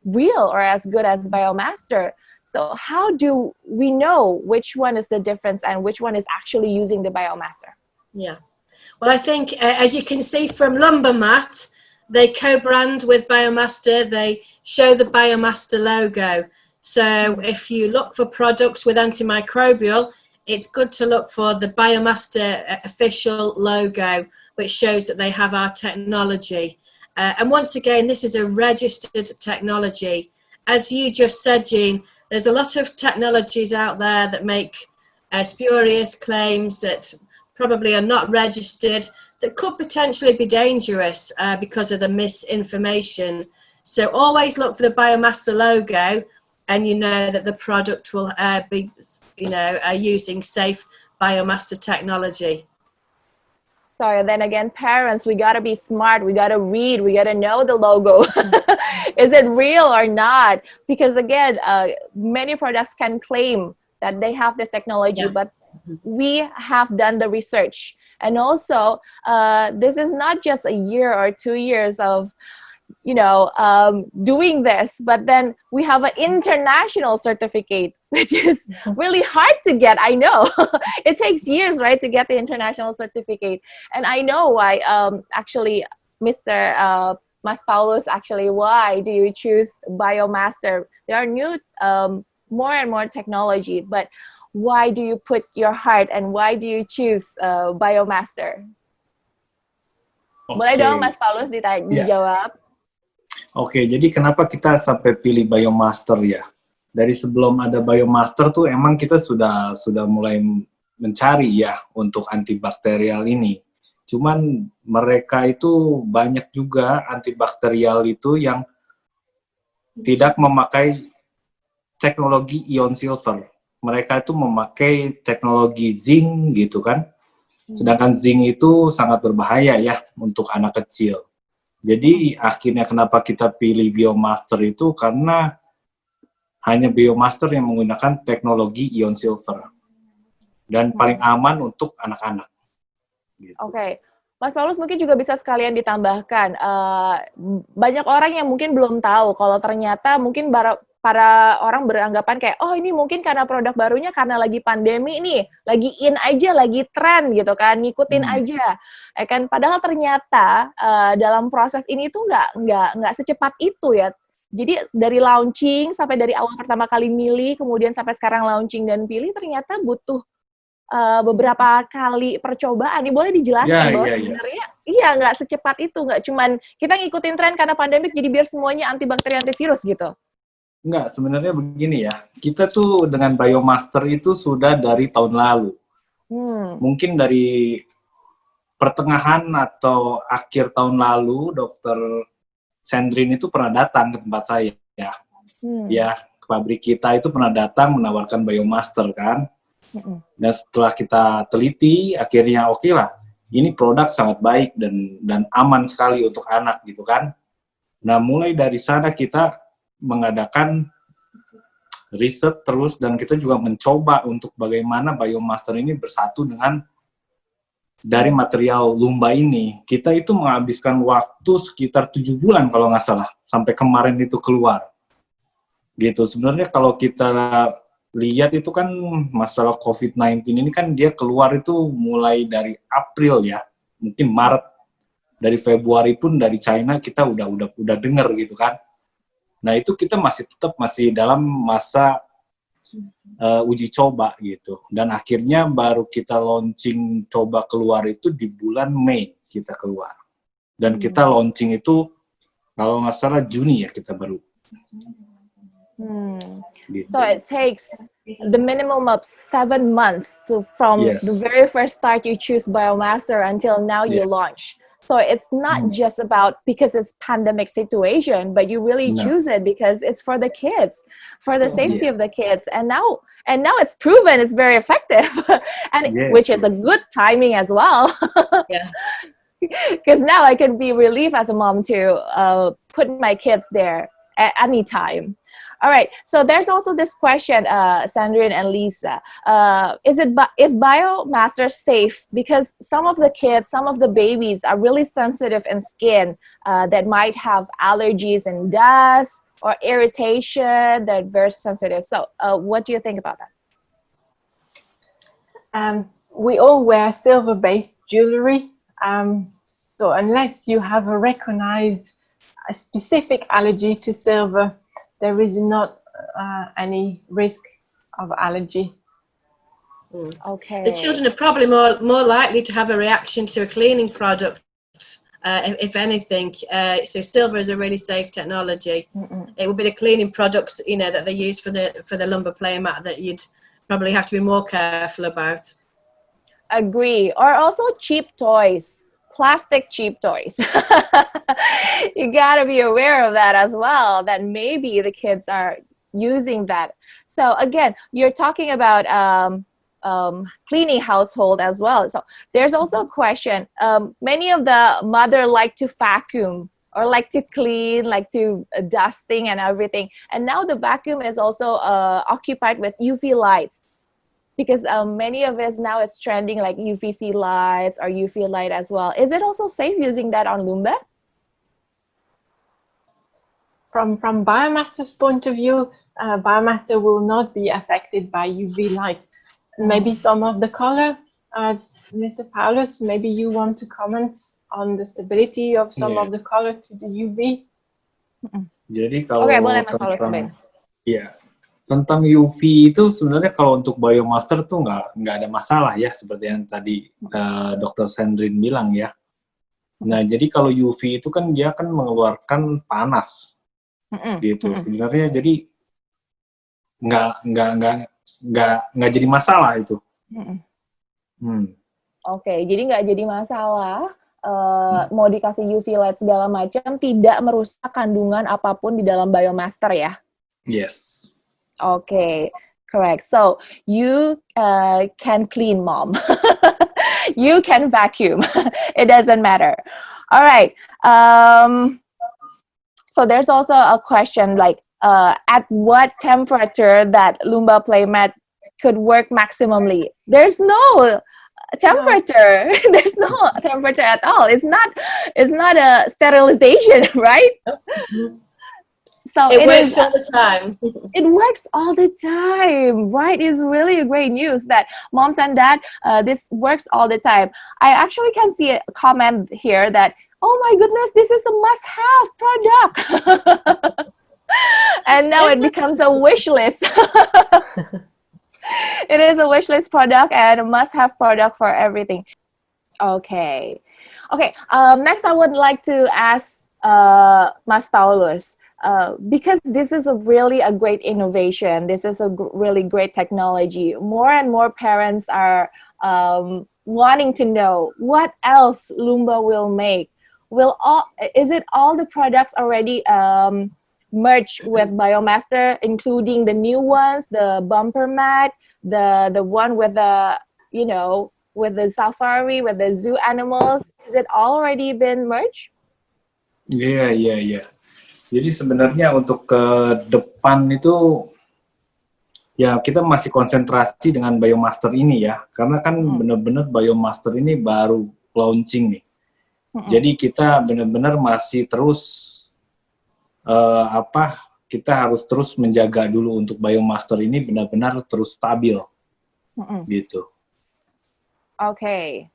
real or as good as Biomaster. So how do we know which one is the difference and which one is actually using the Biomaster? Yeah. Well, I think, as you can see from Lumba Mat, they co-brand with Biomaster. They show the Biomaster logo. So if you look for products with antimicrobial, it's good to look for the Biomaster official logo, which shows that they have our technology. And once again, this is a registered technology. As you just said, Jean, there's a lot of technologies out there that make spurious claims that probably are not registered, that could potentially be dangerous because of the misinformation. So always look for the Biomaster logo, and you know that the product will be, using safe Biomaster technology. So then again, parents, we got to be smart. We got to read. We got to know the logo. Is it real or not? Because again, many products can claim that they have this technology, but we have done the research. And also, this is not just a year or 2 years of doing this, but then we have an international certificate, which is really hard to get. I know it takes years, right, to get the international certificate. And I know why, actually, Mr. Mas Paulus, actually, why do you choose Biomaster? There are new, more and more technology, but why do you put your heart and why do you choose Biomaster? Boleh dong, Mas Paulus dijawab. Oke, jadi kenapa kita sampai pilih Biomaster ya? Dari sebelum ada Biomaster tuh emang kita sudah mulai mencari ya untuk antibakterial ini. Cuman mereka itu banyak juga antibakterial itu yang tidak memakai teknologi ion silver. Mereka itu memakai teknologi zinc gitu kan. Sedangkan zinc itu sangat berbahaya ya untuk anak kecil. Jadi akhirnya kenapa kita pilih Biomaster itu karena hanya Biomaster yang menggunakan teknologi ion silver dan paling aman untuk anak-anak. Gitu. Oke. Mas Paulus mungkin juga bisa sekalian ditambahkan, banyak orang yang mungkin belum tahu kalau ternyata mungkin para orang beranggapan kayak, oh ini mungkin karena produk barunya karena lagi pandemi nih, lagi in aja, lagi tren gitu kan, ngikutin aja. Kan padahal ternyata dalam proses ini tuh nggak secepat itu ya. Jadi dari launching sampai dari awal pertama kali milih, kemudian sampai sekarang launching dan pilih, ternyata butuh beberapa kali percobaan. Ini boleh dijelaskan bahwa sebenarnya nggak secepat itu, nggak cuman kita ngikutin tren karena pandemik jadi biar semuanya antibakteri antivirus gitu. Enggak, sebenarnya begini ya, kita tuh dengan Biomaster itu sudah dari tahun lalu. Mungkin dari pertengahan atau akhir tahun lalu, Dokter Sandrine itu pernah datang ke tempat saya. Ya, ke pabrik kita itu pernah datang menawarkan Biomaster kan. Dan setelah kita teliti, akhirnya oke lah, ini produk sangat baik dan aman sekali untuk anak gitu kan. Nah, mulai dari sana kita mengadakan riset terus dan kita juga mencoba untuk bagaimana Biomaster ini bersatu dengan dari material Lumba ini. Kita itu menghabiskan waktu sekitar 7 bulan kalau nggak salah sampai kemarin itu keluar. Gitu. Sebenarnya kalau kita lihat itu kan masalah COVID-19 ini kan dia keluar itu mulai dari April ya, mungkin Maret, dari Februari pun dari China kita udah dengar gitu kan. Nah itu kita masih dalam masa uji coba gitu. Dan akhirnya baru kita launching coba keluar itu di bulan Mei kita keluar. Dan kita launching itu kalau nggak salah Juni ya kita baru. Gitu. So it takes the minimum of 7 months from Yes. the very first start you choose Biomaster until now you launch. So it's not just about because it's pandemic situation, but you really choose it because it's for the kids, for the safety of the kids. And now it's proven it's very effective, and which is a good timing as well. Yeah. Because now I can be relieved as a mom to put my kids there at any time. All right. So there's also this question, Sandrine and Lisa. Is Biomaster safe? Because some of the kids, some of the babies are really sensitive in skin that might have allergies and dust or irritation. They're very sensitive. So what do you think about that? We all wear silver-based jewelry. So unless you have a recognized specific allergy to silver, there is not any risk of allergy. Okay. The children are probably more likely to have a reaction to a cleaning product, if anything. So silver is a really safe technology. It would be the cleaning products, that they use for the Lumba Playmat that you'd probably have to be more careful about. Agree. Or also cheap toys. Plastic cheap toys. You gotta be aware of that as well, that maybe the kids are using that. So again, you're talking about cleaning household as well. So there's also a question. Many of the mother like to vacuum or like to clean, like to dusting and everything. And now the vacuum is also occupied with UV lights. Because many of us now is trending like UVC lights or UV light as well. Is it also safe using that on Lumba? From Biomaster's point of view, Biomaster will not be affected by UV light. Maybe some of the color, Mr. Paulus, maybe you want to comment on the stability of some of the color to the UV? Jadi kalau boleh Mas Paulus tambahin. Tentang UV itu sebenarnya kalau untuk Biomaster tuh nggak ada masalah ya, seperti yang tadi Dr. Sandrine bilang ya. Nah jadi kalau UV itu kan dia kan mengeluarkan panas, gitu. Sebenarnya jadi nggak jadi masalah itu. Oke, jadi nggak jadi masalah. Mau dikasih UV light segala macam tidak merusak kandungan apapun di dalam Biomaster ya? Yes. Okay, correct. So you can clean, mom. You can vacuum. It doesn't matter. All right. So there's also a question like, at what temperature that Lumba Playmat could work maximally? There's no temperature. There's no temperature at all. It's not a sterilization, right? So it works all the time. It works all the time, right? It's really a great news that moms and dad, this works all the time. I actually can see a comment here that, oh my goodness, this is a must-have product. And now it becomes a wish list. It is a wish list product and a must-have product for everything. Okay. Next, I would like to ask Mas Paulus. Because this is really a great innovation. This is a really great technology. More and more parents are wanting to know what else Lumba will make. Is it all the products already merged with Biomaster, including the new ones, the bumper mat, the one with the with the safari, with the zoo animals? Is it already been merged? Yeah. Jadi sebenarnya untuk ke depan itu ya kita masih konsentrasi dengan Biomaster ini ya, karena kan benar-benar Biomaster ini baru launching nih. Jadi kita benar-benar masih terus kita harus terus menjaga dulu untuk Biomaster ini benar-benar terus stabil, gitu. Okay,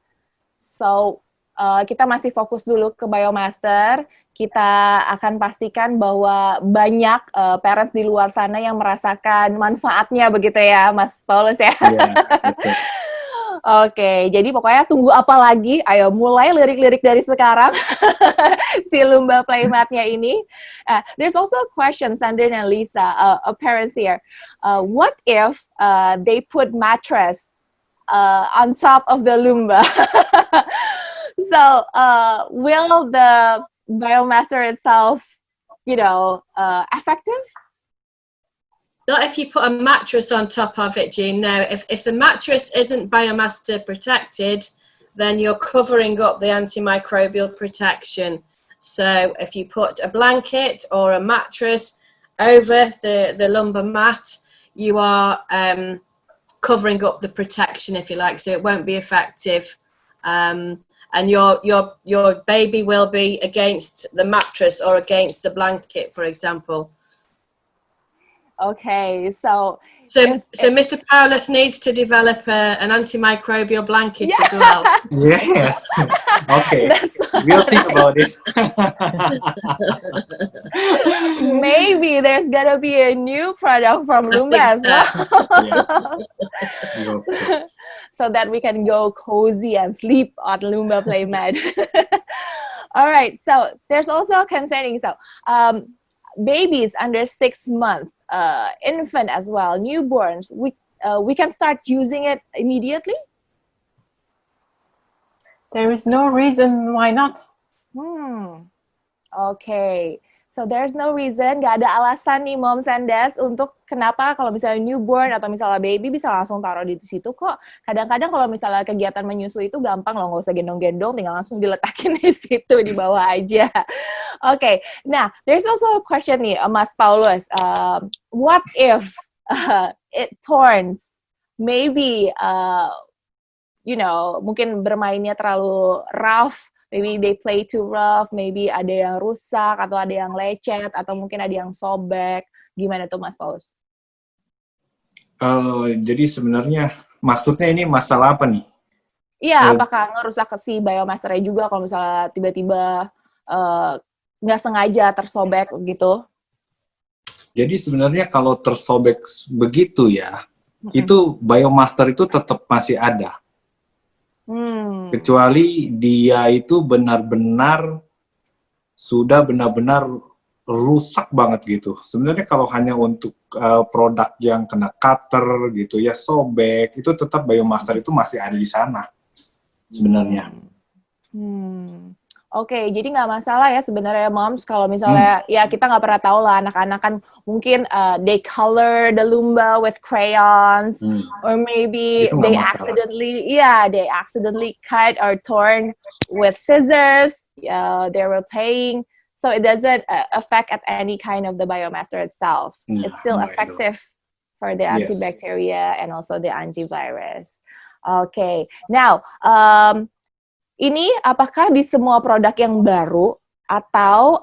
so kita masih fokus dulu ke Biomaster. kita akan pastikan bahwa banyak parents di luar sana yang merasakan manfaatnya begitu ya, Mas Paulus ya. Iya, betul. Oke, jadi pokoknya tunggu apa lagi? Ayo mulai lirik-lirik dari sekarang si Lumba Playmat-nya ini. There's also a question, Sandrine and Lisa, parents here. What if they put mattress on top of the Lumba? So, will the Biomaster itself, effective? Not if you put a mattress on top of it, Jean. No, if the mattress isn't Biomaster protected, then you're covering up the antimicrobial protection. So if you put a blanket or a mattress over the lumbar mat, you are covering up the protection, if you like, so it won't be effective. And your baby will be against the mattress or against the blanket, for example. Okay, so Mr. Paulus needs to develop an antimicrobial blanket as well. Yes. Okay. We'll think about it. Maybe there's gonna be a new product from Lumba as well. I hope so. So that we can go cozy and sleep on Lumba Playmat. All right, so there's also concerning, babies under 6 months, infant as well, newborns, we can start using it immediately? There is no reason why not. Okay. So there's no reason, nggak ada alasan nih moms and dads untuk kenapa kalau misalnya newborn atau misalnya baby bisa langsung taruh di situ kok. Kadang-kadang kalau misalnya kegiatan menyusui itu gampang loh, nggak usah gendong-gendong, tinggal langsung diletakin di situ di bawah aja. Okay, nah there's also a question nih, Mas Paulus. What if it turns? Maybe, mungkin bermainnya terlalu rough. Maybe they play too rough, maybe ada yang rusak, atau ada yang lecet, atau mungkin ada yang sobek. Gimana tuh, Mas Paulus? Jadi sebenarnya maksudnya ini masalah apa nih? Iya, apakah ngerusak ke si Biomaster-nya juga kalau misalnya tiba-tiba nggak sengaja tersobek gitu? Jadi sebenarnya kalau tersobek begitu ya, itu Biomaster itu tetap masih ada. Kecuali dia itu benar-benar sudah benar-benar rusak banget gitu. Sebenarnya kalau hanya untuk produk yang kena cutter gitu ya, sobek, itu tetap Biomaster itu masih ada di sana sebenarnya. Oke, jadi nggak masalah ya sebenarnya moms kalau misalnya ya kita nggak pernah tahu lah anak-anak kan mungkin they color the Lumba with crayons or maybe they accidentally cut or torn with scissors. They were playing, so it doesn't affect at any kind of the Biomaster itself. It's still effective for the antibacteria and also the antivirus. Okay, now ini apakah di semua produk yang baru atau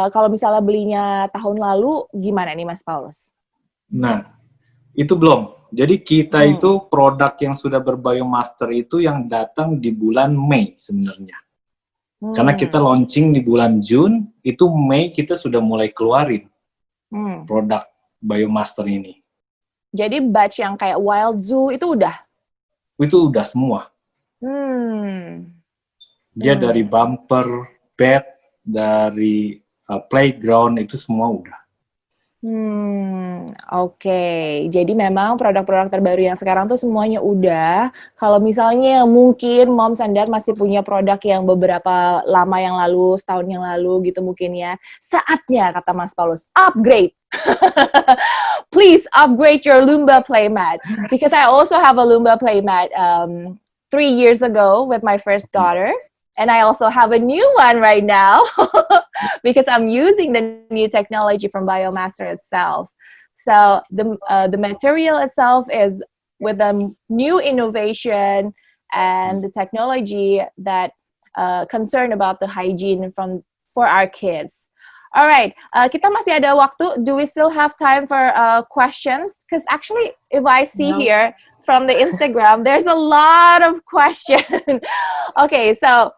kalau misalnya belinya tahun lalu gimana nih Mas Paulus? Nah, itu belum. Jadi kita itu produk yang sudah berbiomaster itu yang datang di bulan Mei sebenarnya. Karena kita launching di bulan June, itu Mei kita sudah mulai keluarin produk Biomaster ini. Jadi batch yang kayak Wild Zoo itu udah? Itu udah semua. Dia dari bumper, bed, dari playground, itu semua udah. Oke. Jadi memang produk-produk terbaru yang sekarang tuh semuanya udah. Kalau misalnya mungkin moms and dad masih punya produk yang beberapa lama yang lalu, setahun yang lalu gitu mungkin ya. Saatnya, kata Mas Paulus, upgrade. Please upgrade your Lumba Playmat. Because I also have a Lumba Playmat 3 years ago with my first daughter. And I also have a new one right now because I'm using the new technology from Biomaster itself. So the material itself is with a new innovation and the technology that concerned about the hygiene for our kids. All right, kita masih ada waktu. Do we still have time for questions? Because actually, if I see here from the Instagram, there's a lot of questions. Okay, so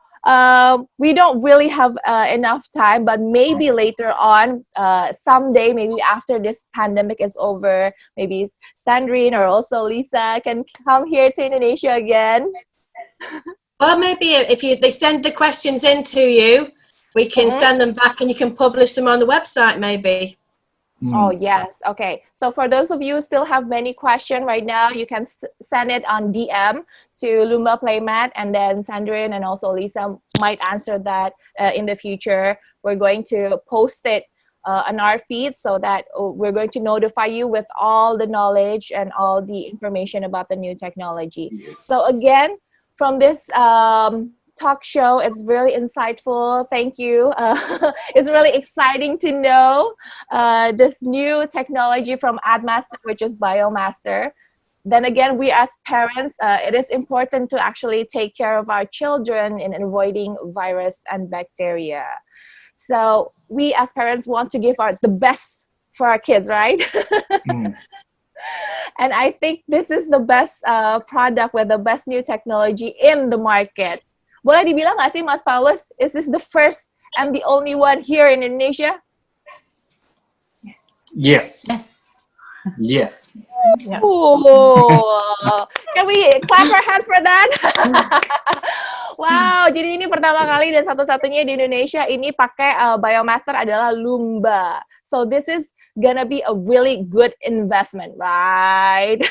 we don't really have enough time, but maybe later on, someday, maybe after this pandemic is over, maybe Sandrine or also Lisa can come here to Indonesia again. Or maybe if they send the questions in to you, we can send them back and you can publish them on the website maybe. Oh, yes. Okay. So for those of you who still have many questions right now, you can send it on DM to Lumba Playmat, and then Sandrine and also Lisa might answer that in the future. We're going to post it on our feed so that we're going to notify you with all the knowledge and all the information about the new technology. Yes. So again, from this talk show, it's really insightful. Thank you. It's really exciting to know this new technology from Addmaster, which is Biomaster. Then again, we as parents, it is important to actually take care of our children in avoiding virus and bacteria. So we as parents want to give the best for our kids, right? And I think this is the best product with the best new technology in the market. Boleh dibilang nggak sih, Mas Paulus, is this the first and the only one here in Indonesia? Yes. Yes. Yes. Yes. Oh, can we clap our hands for that? Wow, jadi ini pertama kali dan satu-satunya di Indonesia ini pakai Biomaster adalah Lumba. So this is gonna be a really good investment, right?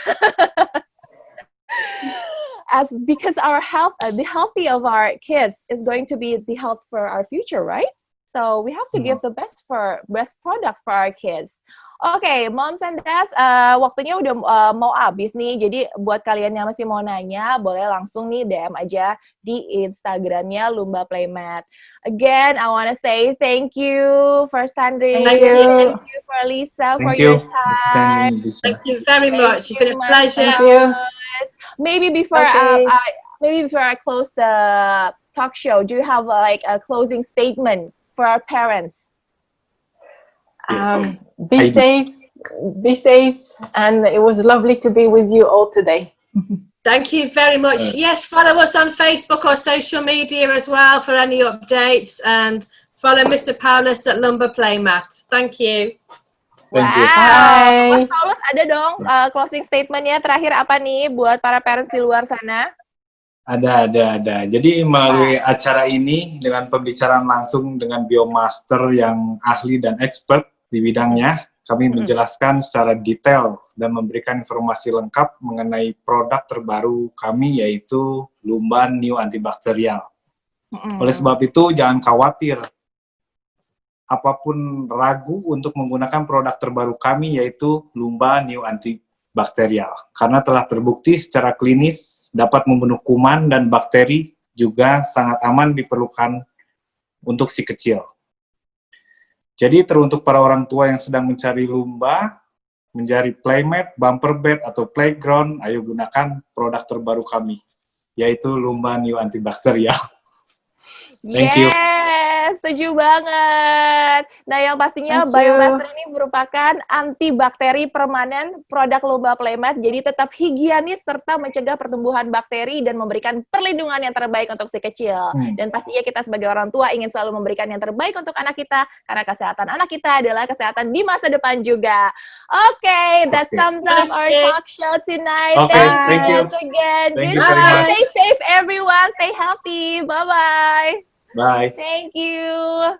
Because our health, the healthy of our kids is going to be the health for our future, right? So we have to give the best product for our kids. Oke, moms and dads, waktunya udah mau habis nih. Jadi buat kalian yang masih mau nanya, boleh langsung nih DM aja di Instagramnya Lumba Playmat. Again, I want to say thank you for Sandrine. Thank you. Thank you for Lisa for Thank your you. time. Thank you very much. It's been a pleasure. Thank you. Maybe before I close the talk show, do you have like a closing statement for our parents? Yes. Be safe, and it was lovely to be with you all today. Thank you very much. Yes, follow us on Facebook or social media as well for any updates, and follow Mr. Paulus at Lumba Playmat. Thank you. Thank you. Wow, Mas Bye. Paulus ada dong closing statementnya terakhir apa nih buat para parents di luar sana? Ada. Jadi melalui acara ini dengan pembicaraan langsung dengan Biomaster yang ahli dan expert di bidangnya, kami menjelaskan secara detail dan memberikan informasi lengkap mengenai produk terbaru kami, yaitu Lumba New Antibakterial. Oleh sebab itu, jangan khawatir apapun ragu untuk menggunakan produk terbaru kami, yaitu Lumba New Antibakterial, karena telah terbukti secara klinis dapat membunuh kuman dan bakteri, juga sangat aman diperlukan untuk si kecil. Jadi teruntuk para orang tua yang sedang mencari Lumba, mencari Playmat, bumper bed, atau playground, ayo gunakan produk terbaru kami, yaitu Lumba New Antibakterial. Thank you. Yes, setuju banget. Nah, yang pastinya Thank you. Biomaster ini merupakan antibakteri permanen produk Lumba Playmat, jadi tetap higienis serta mencegah pertumbuhan bakteri dan memberikan perlindungan yang terbaik untuk si kecil. Dan pastinya kita sebagai orang tua ingin selalu memberikan yang terbaik untuk anak kita, karena kesehatan anak kita adalah kesehatan di masa depan juga. Okay, that sums up our talk show tonight. Okay, thank you. Once again. Thank you Goodbye. very much. Stay safe, everyone. Stay healthy. Bye-bye. Bye. Thank you.